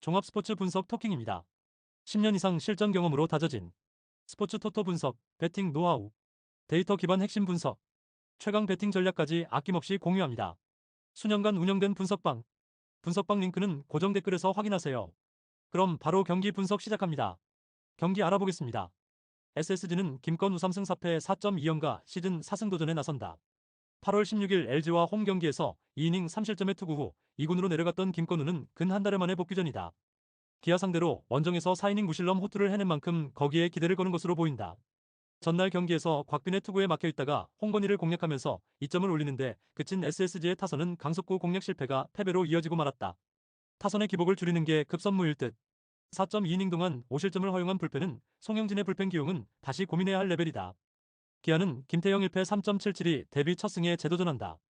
종합 스포츠 분석 토킹입니다. 10년 이상 실전 경험으로 다져진 스포츠 토토 분석, 배팅 노하우, 데이터 기반 핵심 분석, 최강 배팅 전략까지 아낌없이 공유합니다. 수년간 운영된 분석방 링크는 고정 댓글에서 확인하세요. 그럼 바로 경기 분석 시작합니다. 경기 알아보겠습니다. SSG는 김건 우3승 4패 4.2연가 시즌 4승 도전에 나선다. 8월 16일 LG와 홈 경기에서 2이닝 3실점의 투구 후 2군으로 내려갔던 김건우는 근 한 달 만에 복귀 전이다. 기아 상대로 원정에서 4이닝 무실점 호투를 해낸 만큼 거기에 기대를 거는 것으로 보인다. 전날 경기에서 곽빈의 투구에 막혀있다가 홍건희를 공략하면서 2점을 올리는데 그친 SSG의 타선은 강속구 공략 실패가 패배로 이어지고 말았다. 타선의 기복을 줄이는 게 급선무일 듯. 4.2이닝 동안 5실점을 허용한 불펜은 송영진의 불펜 기용은 다시 고민해야 할 레벨이다. 기아는 김태형 1패 3.77이 데뷔 첫 승에 재도전한다.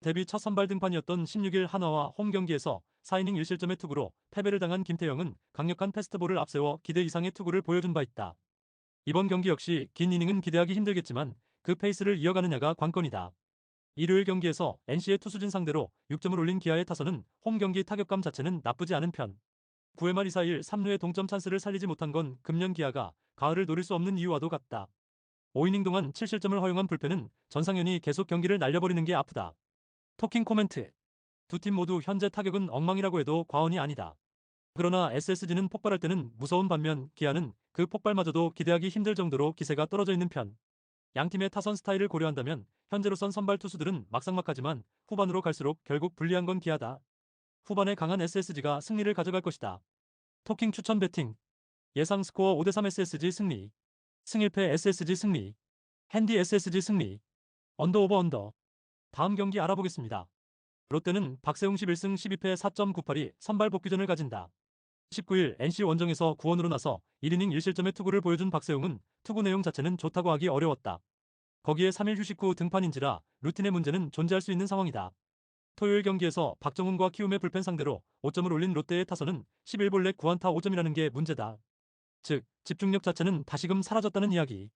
데뷔 첫 선발 등판이었던 16일 한화와 홈 경기에서 4이닝 1실점의 투구로 패배를 당한 김태형은 강력한 패스트볼을 앞세워 기대 이상의 투구를 보여준 바 있다. 이번 경기 역시 긴 이닝은 기대하기 힘들겠지만 그 페이스를 이어가느냐가 관건이다. 일요일 경기에서 NC의 투수진 상대로 6점을 올린 기아의 타선은 홈 경기 타격감 자체는 나쁘지 않은 편. 9회 말 2사1 3루의 동점 찬스를 살리지 못한 건 금년 기아가 가을을 노릴 수 없는 이유와도 같다. 5이닝 동안 7실점을 허용한 불펜은 전상현이 계속 경기를 날려버리는 게 아프다. 토킹 코멘트. 두 팀 모두 현재 타격은 엉망이라고 해도 과언이 아니다. 그러나 SSG는 폭발할 때는 무서운 반면 기아는 그 폭발마저도 기대하기 힘들 정도로 기세가 떨어져 있는 편. 양팀의 타선 스타일을 고려한다면 현재로선 선발 투수들은 막상막하지만 후반으로 갈수록 결국 불리한 건 기아다. 후반에 강한 SSG가 승리를 가져갈 것이다. 토킹 추천 배팅. 예상 스코어 5대3 SSG 승리. 승1패 SSG 승리. 핸디 SSG 승리. 언더 오버 언더. 다음 경기 알아보겠습니다. 롯데는 박세웅 11승 12패 4.98이 선발 복귀전을 가진다. 19일 NC 원정에서 구원으로 나서 1이닝 1실점의 투구를 보여준 박세웅은 투구 내용 자체는 좋다고 하기 어려웠다. 거기에 3일 휴식 후 등판인지라 루틴의 문제는 존재할 수 있는 상황이다. 토요일 경기에서 박정훈과 키움의 불펜 상대로 5점을 올린 롯데의 타선은 11볼 내 9안타 5점이라는 게 문제다. 즉, 집중력 자체는 다시금 사라졌다는 이야기.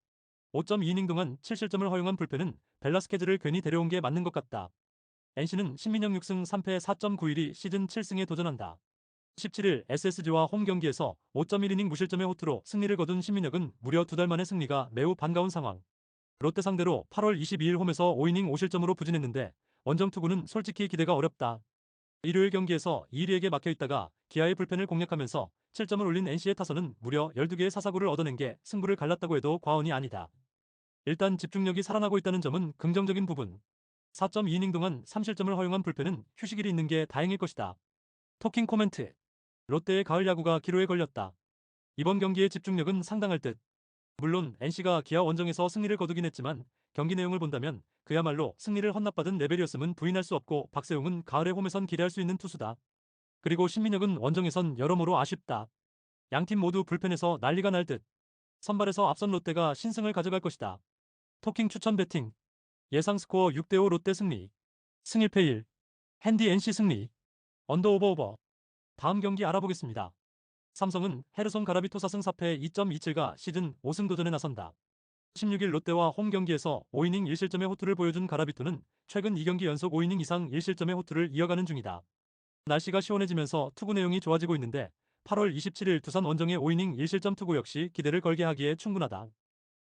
5.2이닝 동안 7실점을 허용한 불펜은 벨라스케즈를 괜히 데려온 게 맞는 것 같다. NC는 신민영 6승 3패 4.91이 시즌 7승에 도전한다. 17일 SSG와 홈 경기에서 5.1이닝 무실점의 호투로 승리를 거둔 신민혁은 무려 2달 만의 승리가 매우 반가운 상황. 롯데 상대로 8월 22일 홈에서 5이닝 5실점으로 부진했는데 원정 투구는 솔직히 기대가 어렵다. 일요일 경기에서 이리에게 막혀있다가 기아의 불펜을 공략하면서 7점을 올린 NC의 타선은 무려 12개의 사사구를 얻어낸 게 승부를 갈랐다고 해도 과언이 아니다. 일단 집중력이 살아나고 있다는 점은 긍정적인 부분. 4.2이닝 동안 3실점을 허용한 불펜은 휴식일이 있는 게 다행일 것이다. 토킹 코멘트. 롯데의 가을 야구가 기로에 걸렸다. 이번 경기의 집중력은 상당할 듯. 물론 NC가 기아 원정에서 승리를 거두긴 했지만 경기 내용을 본다면 그야말로 승리를 헌납받은 레벨이었음은 부인할 수 없고 박세웅은 가을의 홈에선 기대할 수 있는 투수다. 그리고 신민혁은 원정에선 여러모로 아쉽다. 양팀 모두 불펜에서 난리가 날 듯. 선발에서 앞선 롯데가 신승을 가져갈 것이다. 토킹 추천 배팅. 예상 스코어 6대5 롯데 승리. 승1패 1. 핸디 NC 승리. 언더 오버 오버. 다음 경기 알아보겠습니다. 삼성은 헤르손 가라비토 4승 4패 2.27가 시즌 5승 도전에 나선다. 16일 롯데와 홈 경기에서 5이닝 1실점의 호투를 보여준 가라비토는 최근 2경기 연속 5이닝 이상 1실점의 호투를 이어가는 중이다. 날씨가 시원해지면서 투구 내용이 좋아지고 있는데 8월 27일 두산 원정의 5이닝 1실점 투구 역시 기대를 걸게 하기에 충분하다.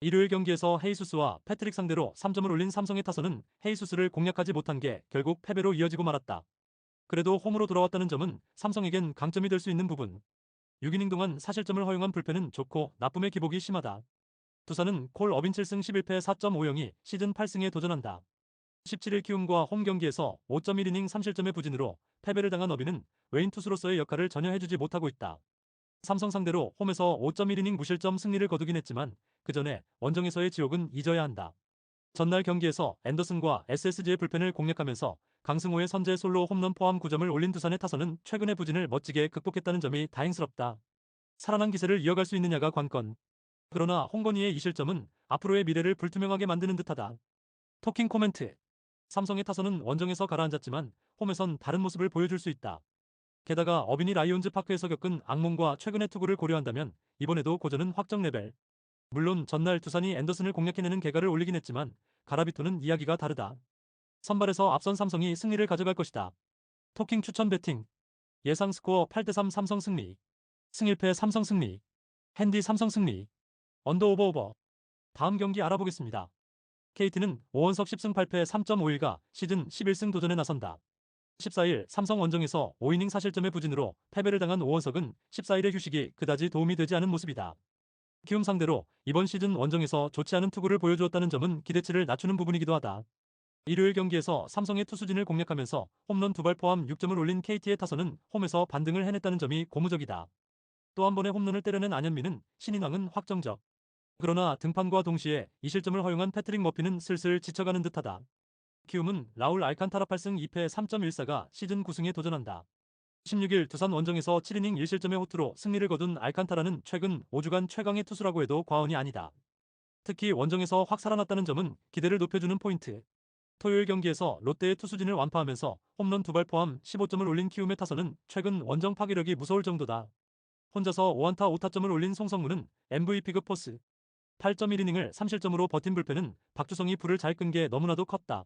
일요일 경기에서 헤이수스와 패트릭 상대로 3점을 올린 삼성의 타선은 헤이수스를 공략하지 못한 게 결국 패배로 이어지고 말았다. 그래도 홈으로 돌아왔다는 점은 삼성에겐 강점이 될 수 있는 부분. 6이닝 동안 사실점을 허용한 불펜은 좋고 나쁨의 기복이 심하다. 두산은 콜 어빈 7승 11패 4.50이 시즌 8승에 도전한다. 17일 키움과 홈 경기에서 5.1이닝 3실점의 부진으로 패배를 당한 어빈은 외인 투수로서의 역할을 전혀 해주지 못하고 있다. 삼성 상대로 홈에서 5.1이닝 무실점 승리를 거두긴 했지만 그 전에 원정에서의 지옥은 잊어야 한다. 전날 경기에서 앤더슨과 SSG의 불펜을 공략하면서 강승호의 선제 솔로 홈런 포함 9점을 올린 두산의 타선은 최근의 부진을 멋지게 극복했다는 점이 다행스럽다. 살아난 기세를 이어갈 수 있느냐가 관건. 그러나 홍건희의 이 실점은 앞으로의 미래를 불투명하게 만드는 듯하다. 토킹 코멘트. 삼성의 타선은 원정에서 가라앉았지만 홈에선 다른 모습을 보여줄 수 있다. 게다가 어빈이 라이온즈 파크에서 겪은 악몽과 최근의 투구를 고려한다면 이번에도 고전은 확정 레벨. 물론 전날 두산이 앤더슨을 공략해내는 개가를 올리긴 했지만 가라비토는 이야기가 다르다. 선발에서 앞선 삼성이 승리를 가져갈 것이다. 토킹 추천 배팅. 예상 스코어 8대3 삼성 승리. 승1패 삼성 승리. 핸디 삼성 승리. 언더 오버 오버. 다음 경기 알아보겠습니다. KT는 오원석 10승 8패 3.51가 시즌 11승 도전에 나선다. 14일 삼성 원정에서 5이닝 사실점의 부진으로 패배를 당한 오원석은 14일의 휴식이 그다지 도움이 되지 않은 모습이다. 키움 상대로 이번 시즌 원정에서 좋지 않은 투구를 보여주었다는 점은 기대치를 낮추는 부분이기도 하다. 일요일 경기에서 삼성의 투수진을 공략하면서 홈런 2발 포함 6점을 올린 KT의 타선은 홈에서 반등을 해냈다는 점이 고무적이다. 또 한 번의 홈런을 때려낸 안현민은 신인왕은 확정적. 그러나 등판과 동시에 2실점을 허용한 패트릭 머피는 슬슬 지쳐가는 듯하다. 키움은 라울 알칸타라 8승 2패 3.14가 시즌 9승에 도전한다. 16일 두산 원정에서 7이닝 1실점의 호투로 승리를 거둔 알칸타라는 최근 5주간 최강의 투수라고 해도 과언이 아니다. 특히 원정에서 확 살아났다는 점은 기대를 높여주는 포인트. 토요일 경기에서 롯데의 투수진을 완파하면서 홈런 2발 포함 15점을 올린 키움의 타선은 최근 원정 파괴력이 무서울 정도다. 혼자서 5안타 5타점을 올린 송성문은 MVP급 포스. 8.1이닝을 3실점으로 버틴 불펜은 박주성이 불을 잘 끈 게 너무나도 컸다.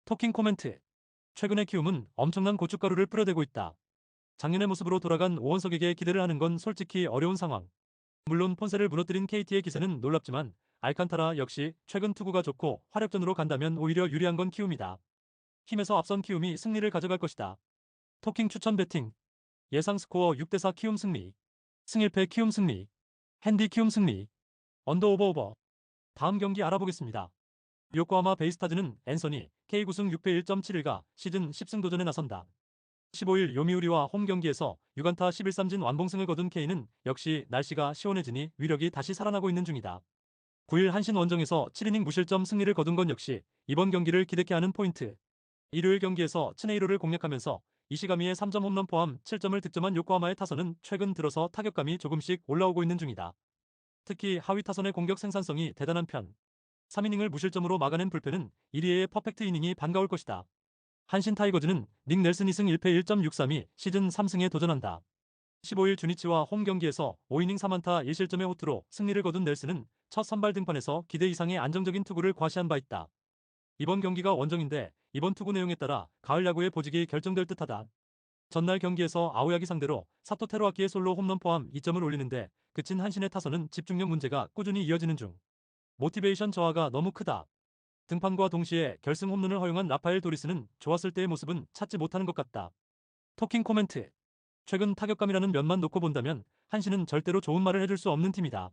토킹 코멘트. 최근에 키움은 엄청난 고춧가루를 뿌려대고 있다. 작년의 모습으로 돌아간 오원석에게 기대를 하는 건 솔직히 어려운 상황. 물론 폰세를 무너뜨린 KT의 기세는 놀랍지만 알칸타라 역시 최근 투구가 좋고 화력전으로 간다면 오히려 유리한 건 키움이다. 힘에서 앞선 키움이 승리를 가져갈 것이다. 토킹 추천 배팅. 예상 스코어 6대4 키움 승리. 승1패 키움 승리. 핸디 키움 승리. 언더 오버 오버. 다음 경기 알아보겠습니다. 요코하마 베이스타즈는 앤서니 K구승 6패 1.71가 시즌 10승 도전에 나선다. 15일 요미우리와 홈 경기에서 6안타 11삼진 완봉승을 거둔 K는 역시 날씨가 시원해지니 위력이 다시 살아나고 있는 중이다. 9일 한신 원정에서 7이닝 무실점 승리를 거둔 건 역시 이번 경기를 기대케 하는 포인트. 일요일 경기에서 츠네이로를 공략하면서 이시가미의 3점 홈런 포함 7점을 득점한 요코하마의 타선은 최근 들어서 타격감이 조금씩 올라오고 있는 중이다. 특히 하위 타선의 공격 생산성이 대단한 편. 3이닝을 무실점으로 막아낸 불펜은 1위의 퍼펙트 이닝이 반가울 것이다. 한신 타이거즈는 닉 넬슨 2승 1패 1.63이 시즌 3승에 도전한다. 15일 주니치와 홈 경기에서 5이닝 3안타 1실점의 호투로 승리를 거둔 넬슨은 첫 선발 등판에서 기대 이상의 안정적인 투구를 과시한 바 있다. 이번 경기가 원정인데 이번 투구 내용에 따라 가을 야구의 보직이 결정될 듯하다. 전날 경기에서 아오야기 상대로 사토 테루아키의 솔로 홈런 포함 2점을 올리는데 그친 한신의 타선은 집중력 문제가 꾸준히 이어지는 중. 모티베이션 저하가 너무 크다. 등판과 동시에 결승 홈런을 허용한 라파엘 도리스는 좋았을 때의 모습은 찾지 못하는 것 같다. 토킹 코멘트. 최근 타격감이라는 면만 놓고 본다면 한신은 절대로 좋은 말을 해줄 수 없는 팀이다.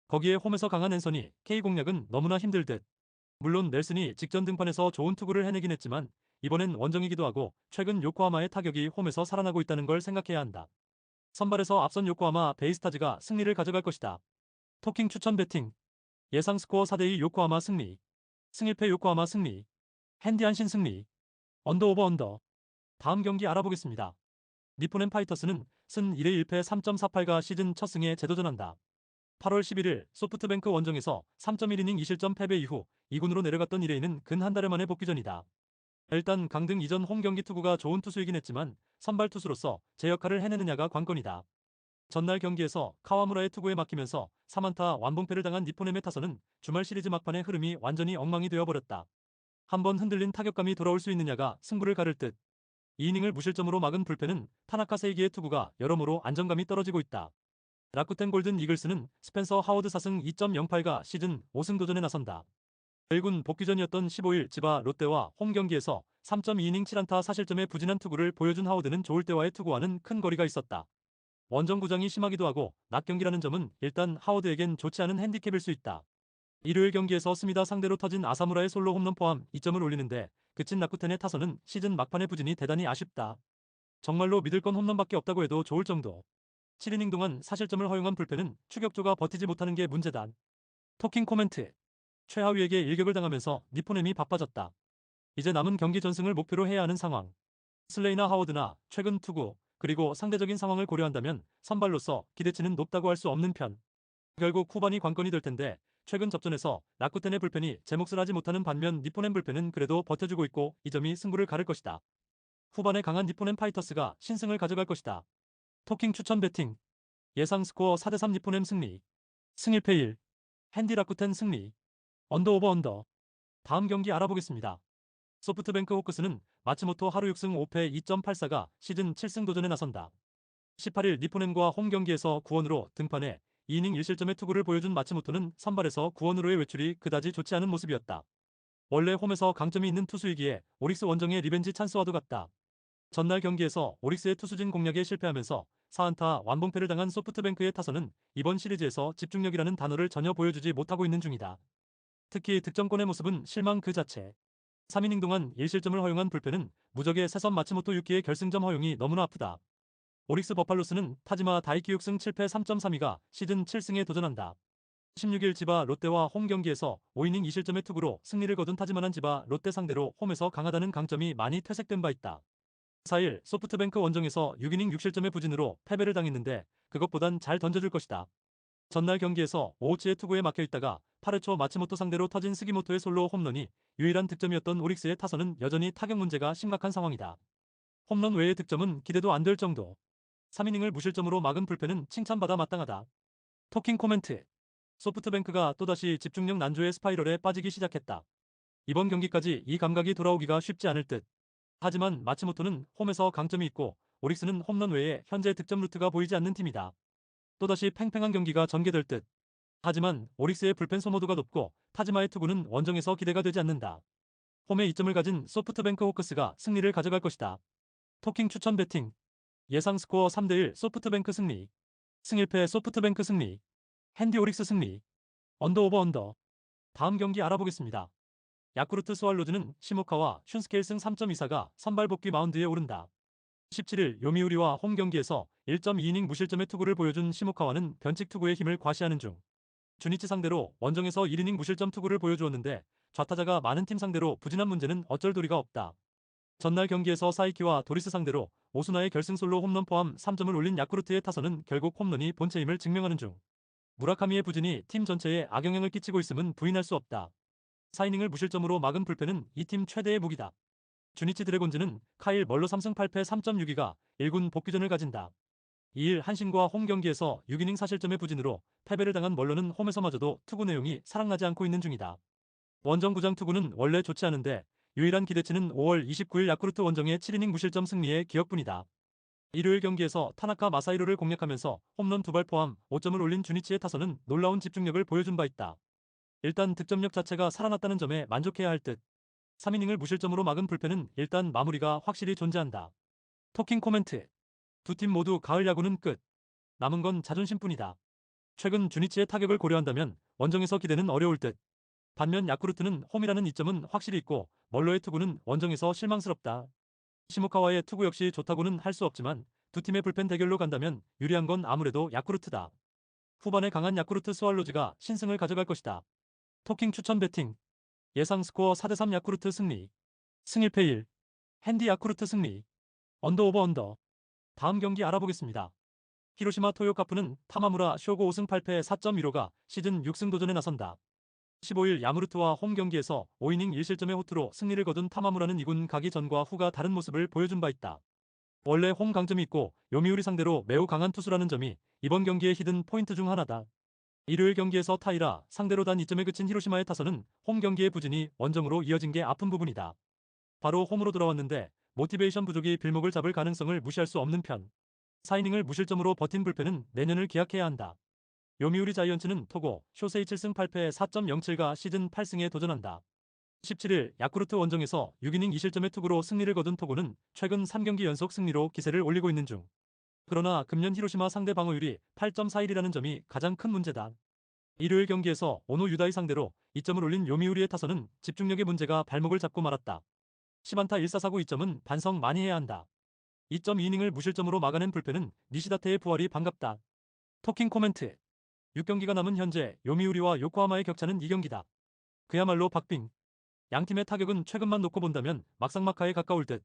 거기에 홈에서 강한 앤서니 K 공략은 너무나 힘들 듯. 물론 넬슨이 직전 등판에서 좋은 투구를 해내긴 했지만 이번엔 원정이기도 하고 최근 요코하마의 타격이 홈에서 살아나고 있다는 걸 생각해야 한다. 선발에서 앞선 요코하마 베이스타즈가 승리를 가져갈 것이다. 토킹 추천 배팅. 예상 스코어 4대2 요코하마 승리. 승1패 요코하마 승리. 핸디 한신 승리. 언더 오버 언더. 다음 경기 알아보겠습니다. 니폰앤 파이터스는 승 1회 1패 3.48가 시즌 첫 승에 재도전한다. 8월 11일 소프트뱅크 원정에서 3.1이닝 2실점 패배 이후 2군으로 내려갔던 1회에는 근 한 달 만의 복귀전이다. 일단 강등 이전 홈 경기 투구가 좋은 투수이긴 했지만 선발 투수로서 제 역할을 해내느냐가 관건이다. 전날 경기에서 카와무라의 투구에 막히면서 3안타 완봉패를 당한 니폰엠의 타선은 주말 시리즈 막판의 흐름이 완전히 엉망이 되어버렸다. 한번 흔들린 타격감이 돌아올 수 있느냐가 승부를 가를 듯. 2이닝을 무실점으로 막은 불펜은 타나카 세이기의 투구가 여러모로 안정감이 떨어지고 있다. 라쿠텐 골든 이글스는 스펜서 하워드 4승 2.08가 시즌 5승 도전에 나선다. 1군 복귀전이었던 15일 지바 롯데와 홈 경기에서 3.2이닝 7안타 사실점의 부진한 투구를 보여준 하워드는 좋을 때와의 투구와는 큰 거리가 있었다. 원정 구장이 심하기도 하고 낮 경기라는 점은 일단 하워드에겐 좋지 않은 핸디캡일 수 있다. 일요일 경기에서 스미다 상대로 터진 아사무라의 솔로 홈런 포함 2점을 올리는데 그친 라쿠텐의 타선은 시즌 막판의 부진이 대단히 아쉽다. 정말로 믿을 건 홈런밖에 없다고 해도 좋을 정도. 7이닝 동안 사실점을 허용한 불펜은 추격조가 버티지 못하는 게 문제다. 토킹 코멘트. 최하위에게 일격을 당하면서 니포넴이 바빠졌다. 이제 남은 경기 전승을 목표로 해야 하는 상황. 슬레이나 하워드나 최근 투구 그리고 상대적인 상황을 고려한다면 선발로서 기대치는 높다고 할 수 없는 편. 결국 후반이 관건이 될 텐데 최근 접전에서 라쿠텐의 불펜이 제 몫을 하지 못하는 반면 니포넴 불펜은 그래도 버텨주고 있고 이 점이 승부를 가를 것이다. 후반에 강한 니포넴 파이터스가 신승을 가져갈 것이다. 토킹 추천 배팅. 예상 스코어 4대3 니포넴 승리. 승1패 1. 핸디 라쿠텐 승리. 언더 오버 언더. 다음 경기 알아보겠습니다. 소프트뱅크 호크스는 마츠모토 하루 6승 5패 2.84가 시즌 7승 도전에 나선다. 18일 니포넨과 홈 경기에서 9원으로 등판해 2이닝 1실점의 투구를 보여준 마츠모토는 선발에서 9원으로의 외출이 그다지 좋지 않은 모습이었다. 원래 홈에서 강점이 있는 투수이기에 오릭스 원정의 리벤지 찬스와도 같다. 전날 경기에서 오릭스의 투수진 공략에 실패하면서 4안타 완봉패를 당한 소프트뱅크의 타선은 이번 시리즈에서 집중력이라는 단어를 전혀 보여주지 못하고 있는 중이다. 특히 득점권의 모습은 실망 그 자체. 3이닝 동안 1실점을 허용한 불펜은 무적의 새선 마츠모토 6기의 결승점 허용이 너무나 아프다. 오릭스 버팔로스는 타지마 다이키 6승 7패 3.32가 시즌 7승에 도전한다. 16일 지바 롯데와 홈 경기에서 5이닝 2실점의 투구로 승리를 거둔 타지만한 지바 롯데 상대로 홈에서 강하다는 강점이 많이 퇴색된 바 있다. 4일 소프트뱅크 원정에서 6이닝 6실점의 부진으로 패배를 당했는데 그것보단 잘 던져줄 것이다. 전날 경기에서 오호치의 투구에 막혀있다가 8회 초 마츠모토 상대로 터진 스기모토의 솔로 홈런이 유일한 득점이었던 오릭스의 타선은 여전히 타격 문제가 심각한 상황이다. 홈런 외의 득점은 기대도 안 될 정도. 3이닝을 무실점으로 막은 불펜은 칭찬받아 마땅하다. 토킹 코멘트. 소프트뱅크가 또다시 집중력 난조의 스파이럴에 빠지기 시작했다. 이번 경기까지 이 감각이 돌아오기가 쉽지 않을 듯. 하지만 마츠모토는 홈에서 강점이 있고 오릭스는 홈런 외에 현재 득점 루트가 보이지 않는 팀이다. 또다시 팽팽한 경기가 전개될 듯. 하지만 오릭스의 불펜 소모도가 높고 타지마의 투구는 원정에서 기대가 되지 않는다. 홈에 이점을 가진 소프트뱅크 호크스가 승리를 가져갈 것이다. 토킹 추천 배팅. 예상 스코어 3대1 소프트뱅크 승리. 승1패 소프트뱅크 승리. 핸디 오릭스 승리. 언더 오버 언더. 다음 경기 알아보겠습니다. 야쿠르트 스왈로즈는 시모카와 슌스케일 승 3.24가 선발 복귀 마운드에 오른다. 17일 요미우리와 홈 경기에서 1.2이닝 무실점의 투구를 보여준 시모카와는 변칙 투구의 힘을 과시하는 중. 주니치 상대로 원정에서 1이닝 무실점 투구를 보여주었는데 좌타자가 많은 팀 상대로 부진한 문제는 어쩔 도리가 없다. 전날 경기에서 사이키와 도리스 상대로 오수나의 결승 솔로 홈런 포함 3점을 올린 야쿠르트의 타선은 결국 홈런이 본체임을 증명하는 중. 무라카미의 부진이 팀 전체에 악영향을 끼치고 있음은 부인할 수 없다. 4이닝을 무실점으로 막은 불펜은 이 팀 최대의 무기다. 주니치 드래곤즈는 카일 멀로 3승 8패 3.62가 1군 복귀전을 가진다. 2일 한신과 홈 경기에서 6이닝 4실점의 부진으로 패배를 당한 멀로는 홈에서마저도 투구 내용이 사랑나지 않고 있는 중이다. 원정구장 투구는 원래 좋지 않은데 유일한 기대치는 5월 29일 야쿠르트 원정의 7이닝 무실점 승리의 기억뿐이다. 일요일 경기에서 타나카 마사히로를 공략하면서 홈런 2발 포함 5점을 올린 주니치의 타선은 놀라운 집중력을 보여준 바 있다. 일단 득점력 자체가 살아났다는 점에 만족해야 할 듯. 3이닝을 무실점으로 막은 불펜은 일단 마무리가 확실히 존재한다. 토킹 코멘트. 두 팀 모두 가을 야구는 끝. 남은 건 자존심뿐이다. 최근 주니치의 타격을 고려한다면 원정에서 기대는 어려울 듯. 반면 야쿠르트는 홈이라는 이점은 확실히 있고 멀로의 투구는 원정에서 실망스럽다. 시모카와의 투구 역시 좋다고는 할 수 없지만 두 팀의 불펜 대결로 간다면 유리한 건 아무래도 야쿠르트다. 후반에 강한 야쿠르트 스왈로즈가 신승을 가져갈 것이다. 토킹 추천 배팅. 예상 스코어 4대3 야쿠르트 승리. 승1패 1. 핸디 야쿠르트 승리. 언더 오버 언더. 다음 경기 알아보겠습니다. 히로시마 토요카프는 타마무라 쇼고 5승 8패 4.15가 시즌 6승 도전에 나선다. 15일 야무르트와 홈 경기에서 5이닝 1실점의 호투로 승리를 거둔 타마무라는 2군 가기 전과 후가 다른 모습을 보여준 바 있다. 원래 홈 강점이 있고 요미우리 상대로 매우 강한 투수라는 점이 이번 경기의 히든 포인트 중 하나다. 일요일 경기에서 타이라 상대로 단 2점에 그친 히로시마의 타선은 홈 경기의 부진이 원정으로 이어진 게 아픈 부분이다. 바로 홈으로 돌아왔는데 모티베이션 부족이 빌목을 잡을 가능성을 무시할 수 없는 편. 4이닝을 무실점으로 버틴 불펜은 내년을 기약해야 한다. 요미우리 자이언츠는 토고 쇼세이 7승 8패 4.07가 시즌 8승에 도전한다. 17일 야쿠르트 원정에서 6이닝 2실점의 투구로 승리를 거둔 토고는 최근 3경기 연속 승리로 기세를 올리고 있는 중. 그러나 금년 히로시마 상대 방어율이 8.41이라는 점이 가장 큰 문제다. 일요일 경기에서 오노 유다이 상대로 2점을 올린 요미우리의 타선은 집중력의 문제가 발목을 잡고 말았다. 10안타 1사사구 2점은 반성 많이 해야 한다. 2.2이닝을 무실점으로 막아낸 불펜은 니시다테의 부활이 반갑다. 토킹 코멘트. 6경기가 남은 현재 요미우리와 요코하마의 격차는 2경기다. 그야말로 박빙. 양팀의 타격은 최근만 놓고 본다면 막상막하에 가까울 듯.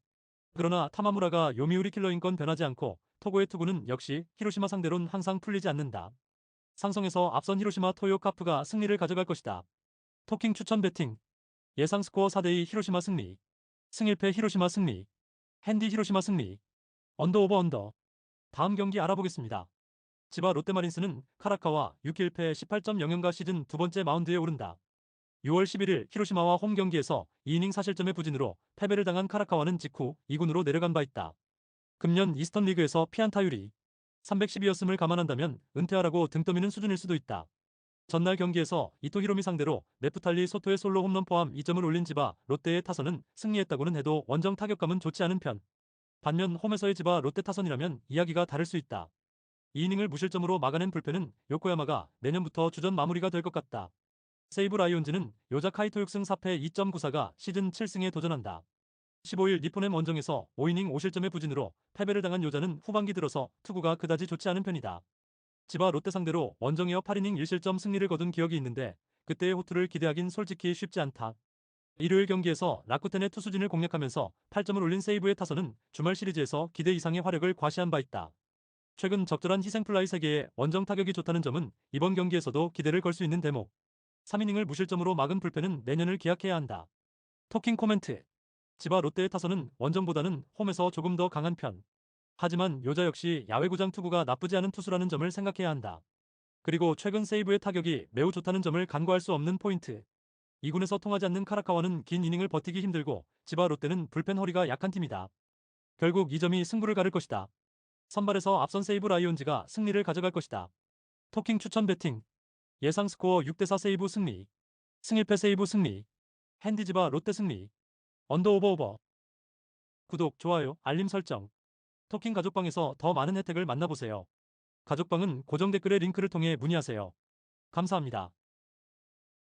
그러나 타마무라가 요미우리 킬러인 건 변하지 않고 토고의 투구는 역시 히로시마 상대론 항상 풀리지 않는다. 상성에서 앞선 히로시마 토요카프가 승리를 가져갈 것이다. 토킹 추천 배팅. 예상 스코어 4대2 히로시마 승리. 승1패 히로시마 승리. 핸디 히로시마 승리. 언더 오버 언더. 다음 경기 알아보겠습니다. 지바 롯데마린스는 카라카와 6일 1패 18.00가 시즌 두 번째 마운드에 오른다. 6월 11일 히로시마와 홈 경기에서 2이닝 사실점의 부진으로 패배를 당한 카라카와는 직후 2군으로 내려간 바 있다. 금년 이스턴 리그에서 피안타율이 312였음을 감안한다면 은퇴하라고 등 떠미는 수준일 수도 있다. 전날 경기에서 이토 히로미 상대로 네프탈리 소토의 솔로 홈런 포함 2점을 올린 지바 롯데의 타선은 승리했다고는 해도 원정 타격감은 좋지 않은 편. 반면 홈에서의 지바 롯데 타선이라면 이야기가 다를 수 있다. 2이닝을 무실점으로 막아낸 불펜은 요코야마가 내년부터 주전 마무리가 될 것 같다. 세이브 라이온즈는 요자 카이토 6승 4패 2.94가 시즌 7승에 도전한다. 15일 니포넴 원정에서 5이닝 5실점의 부진으로 패배를 당한 요자는 후반기 들어서 투구가 그다지 좋지 않은 편이다. 지바 롯데 상대로 원정에어 8이닝 1실점 승리를 거둔 기억이 있는데 그때의 호투를 기대하긴 솔직히 쉽지 않다. 일요일 경기에서 라쿠텐의 투수진을 공략하면서 8점을 올린 세이브의 타선은 주말 시리즈에서 기대 이상의 화력을 과시한 바 있다. 최근 적절한 희생플라이 3개의 원정 타격이 좋다는 점은 이번 경기에서도 기대를 걸 수 있는 대목. 3이닝을 무실점으로 막은 불펜은 내년을 기약해야 한다. 토킹 코멘트. 지바 롯데의 타선은 원정보다는 홈에서 조금 더 강한 편. 하지만 요자 역시 야외구장 투구가 나쁘지 않은 투수라는 점을 생각해야 한다. 그리고 최근 세이브의 타격이 매우 좋다는 점을 간과할 수 없는 포인트. 2군에서 통하지 않는 카라카와는 긴 이닝을 버티기 힘들고 지바 롯데는 불펜 허리가 약한 팀이다. 결국 이 점이 승부를 가를 것이다. 선발에서 앞선 세이브 라이온즈가 승리를 가져갈 것이다. 토킹 추천 배팅. 예상 스코어 6대4 세이브 승리. 승일패 세이브 승리. 핸디지바 롯데 승리. 언더 오버 오버. 구독, 좋아요, 알림 설정. 토킹 가족방에서 더 많은 혜택을 만나보세요. 가족방은 고정 댓글의 링크를 통해 문의하세요. 감사합니다.